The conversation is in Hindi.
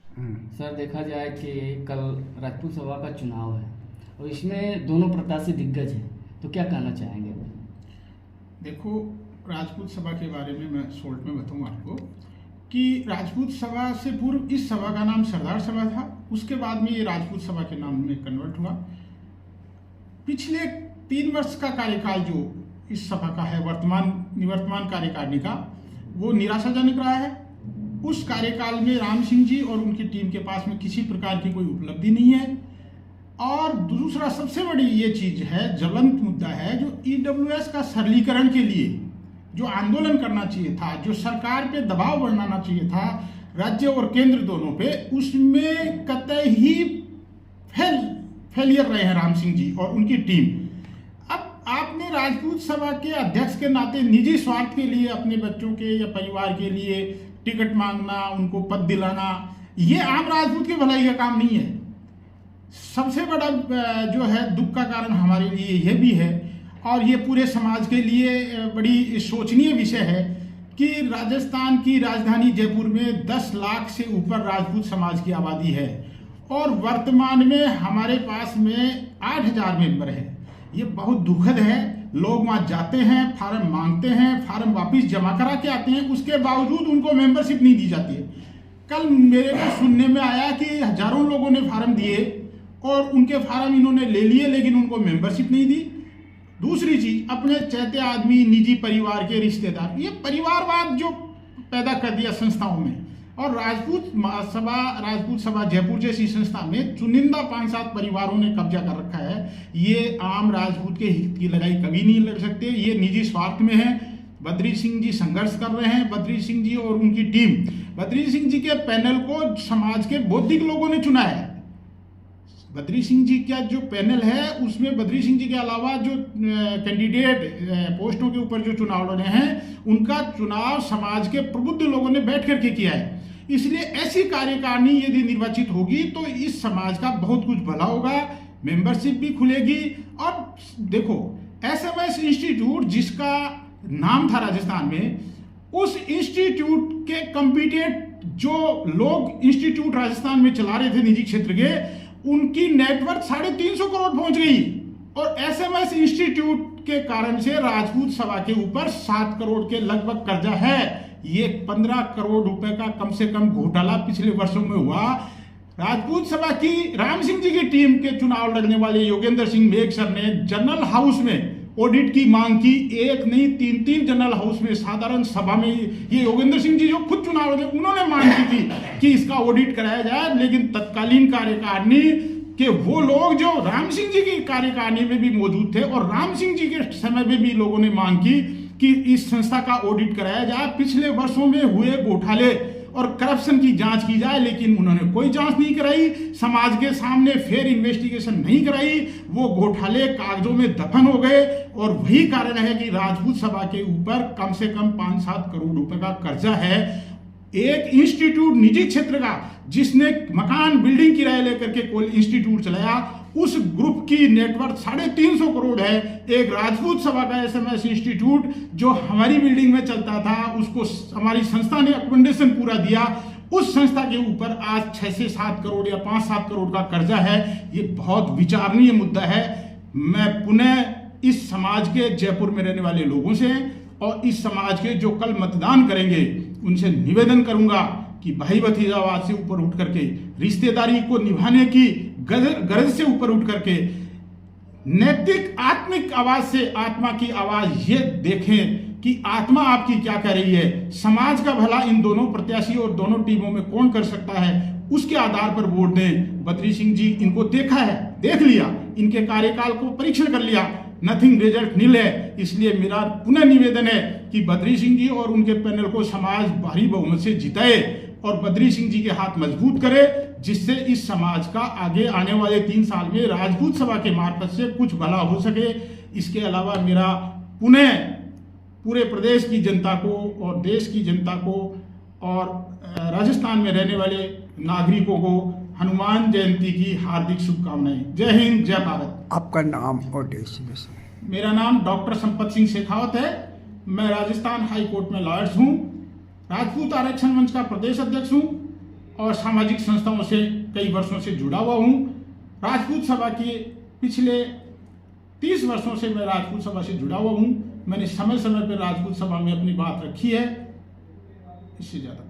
सर, देखा जाए कि कल राजपूत सभा का चुनाव है और इसमें दोनों प्रत्याशी दिग्गज हैं, तो क्या कहना चाहेंगे? देखो, राजपूत सभा के बारे में मैं शॉर्ट में बताऊं आपको कि राजपूत सभा से पूर्व इस सभा का नाम सरदार सभा था। उसके बाद में ये राजपूत सभा के नाम में कन्वर्ट हुआ। पिछले 3 वर्ष का कार्यकाल जो इस सभा का है, निवर्तमान कार्यकारिणी का, वो निराशाजनक रहा है। उस कार्यकाल में राम सिंह जी और उनकी टीम के पास में किसी प्रकार की कोई उपलब्धि नहीं है। और दूसरा सबसे बड़ी ये चीज है, ज्वलंत मुद्दा है, जो ईडब्ल्यूएस का सरलीकरण के लिए जो आंदोलन करना चाहिए था, जो सरकार पे दबाव बनाना चाहिए था, राज्य और केंद्र दोनों पे, उसमें कतई फेलियर रहे हैं राम सिंह जी और उनकी टीम। अब आपने राजपूत सभा के अध्यक्ष के नाते निजी स्वार्थ के लिए अपने बच्चों के या परिवार के लिए टिकट मांगना, उनको पद दिलाना, ये आम राजपूत की भलाई का काम नहीं है। सबसे बड़ा जो है दुख का कारण हमारे लिए यह भी है, और ये पूरे समाज के लिए बड़ी शोचनीय विषय है कि राजस्थान की राजधानी जयपुर में 10 लाख से ऊपर राजपूत समाज की आबादी है और वर्तमान में हमारे पास में 8,000 मेंबर है। ये बहुत दुखद है। लोग वहाँ जाते हैं, फार्म मांगते हैं, फार्म वापस जमा करा के आते हैं, उसके बावजूद उनको मेंबरशिप नहीं दी जाती है। कल मेरे को सुनने में आया कि हजारों लोगों ने फार्म दिए और उनके फार्म इन्होंने ले लिए, लेकिन उनको मेंबरशिप नहीं दी। दूसरी चीज, अपने चहते आदमी, निजी परिवार के रिश्तेदार, ये परिवारवाद जो पैदा कर दिया संस्थाओं में। और राजपूत सभा जयपुर जैसी संस्था में चुनिंदा 5-7 परिवारों ने कब्जा कर रखा है। ये आम राजपूत के हित की लड़ाई कभी नहीं लड़ सकते, ये निजी स्वार्थ में है। बद्री सिंह जी संघर्ष कर रहे हैं, बद्री सिंह जी और उनकी टीम। बद्री सिंह जी के पैनल को समाज के बौद्धिक लोगों ने चुना है। बद्री सिंह जी का जो पैनल है उसमें बद्री सिंह जी के अलावा जो कैंडिडेट पोस्टों के ऊपर जो चुनाव लड़े हैं, उनका चुनाव समाज के प्रबुद्ध लोगों ने बैठ करके किया है। इसलिए ऐसी कार्यकारिणी यदि निर्वाचित होगी तो इस समाज का बहुत कुछ भला होगा, मेंबरशिप भी खुलेगी। और देखो, एसएमएस इंस्टीट्यूट जिसका नाम था राजस्थान में, उस इंस्टीट्यूट के कंपीटेंट जो लोग इंस्टीट्यूट राजस्थान में चला रहे थे निजी क्षेत्र के, उनकी नेटवर्थ 350 करोड़ पहुंच गई। और एसएमएस इंस्टीट्यूट के कारण से राजपूत सभा के ऊपर 7 करोड़ के लगभग कर्जा है। ये 15 करोड़ रुपए का कम से कम घोटाला पिछले वर्षों में हुआ। राजपूत सभा की राम सिंह जी की टीम के चुनाव लड़ने वाले योगेंद्र सिंह मेघ सर ने जनरल हाउस में ऑडिट की मांग की। एक नहीं, 3 जनरल हाउस में, साधारण सभा में। ये योगेंद्र सिंह जी जो खुद चुनाव लड़े, उन्होंने मांग की थी कि इसका ऑडिट कराया जाए। लेकिन तत्कालीन कार्यकारिणी के वो लोग जो राम सिंह जी की कार्यकारिणी में भी मौजूद थे और राम सिंह जी के समय में भी लोगों ने मांग की कि इस संस्था का ऑडिट कराया जाए, पिछले वर्षों में हुए घोटाले और करप्शन की जांच की जाए, लेकिन उन्होंने कोई जांच नहीं कराई, समाज के सामने फेयर इन्वेस्टिगेशन नहीं कराई। वो घोटाले कागजों में दफन हो गए और वही कारण है कि राजपूत सभा के ऊपर कम से कम 5-7 करोड़ रुपए का कर्जा है। एक इंस्टीट्यूट निजी क्षेत्र का जिसने मकान बिल्डिंग किराए लेकर के कोई इंस्टीट्यूट चलाया, उस ग्रुप की नेटवर्थ 350 करोड़ है। एक राजपूत सभा का एसएमएस इंस्टीट्यूट जो हमारी बिल्डिंग में चलता था, उसको हमारी संस्था ने अकोमोडेशन पूरा दिया, उस संस्था के ऊपर आज 6 से 7 करोड़ या 5-7 करोड़ का कर्जा है। ये बहुत विचारणीय मुद्दा है। मैं पुनः इस समाज के, जयपुर में रहने वाले लोगों से और इस समाज के जो कल मतदान करेंगे, उनसे निवेदन करूंगा कि भाई भतीजावाद से ऊपर उठ करके, रिश्तेदारी को निभाने की गरज से ऊपर उठ करके, नैतिक आत्मिक आवाज से आत्मा की आवाज ये देखें कि आत्मा आपकी क्या कह रही है। समाज का भला इन दोनों प्रत्याशी और दोनों टीमों में कौन कर सकता है, उसके आधार पर वोट दें। बद्री सिंह जी, इनको देखा है, देख लिया, इनके कार्यकाल को परीक्षण कर लिया, नथिंग, रिजल्ट नील है। इसलिए मेरा पुनः निवेदन है कि बद्री सिंह जी और उनके पैनल को समाज भारी बहुमत से जिताए और बद्री सिंह जी के हाथ मजबूत करे, जिससे इस समाज का आगे आने वाले 3 साल में राजपूत सभा के मार्फत से कुछ भला हो सके। इसके अलावा मेरा पुनः पूरे प्रदेश की जनता को और देश की जनता को और राजस्थान में रहने वाले नागरिकों को हनुमान जयंती की हार्दिक शुभकामनाएं। जय हिंद, जय भारत। आपका नाम और डेजिग्नेशन? मेरा नाम डॉक्टर संपत सिंह शेखावत है। मैं राजस्थान हाई कोर्ट में लॉयर्स हूँ, राजपूत आरक्षण मंच का प्रदेश अध्यक्ष हूँ और सामाजिक संस्थाओं से कई वर्षों से जुड़ा हुआ हूँ। राजपूत सभा के पिछले 30 वर्षों से मैं राजपूत सभा से जुड़ा हुआ हूँ। मैंने समय समय पर राजपूत सभा में अपनी बात रखी है। इससे ज़्यादा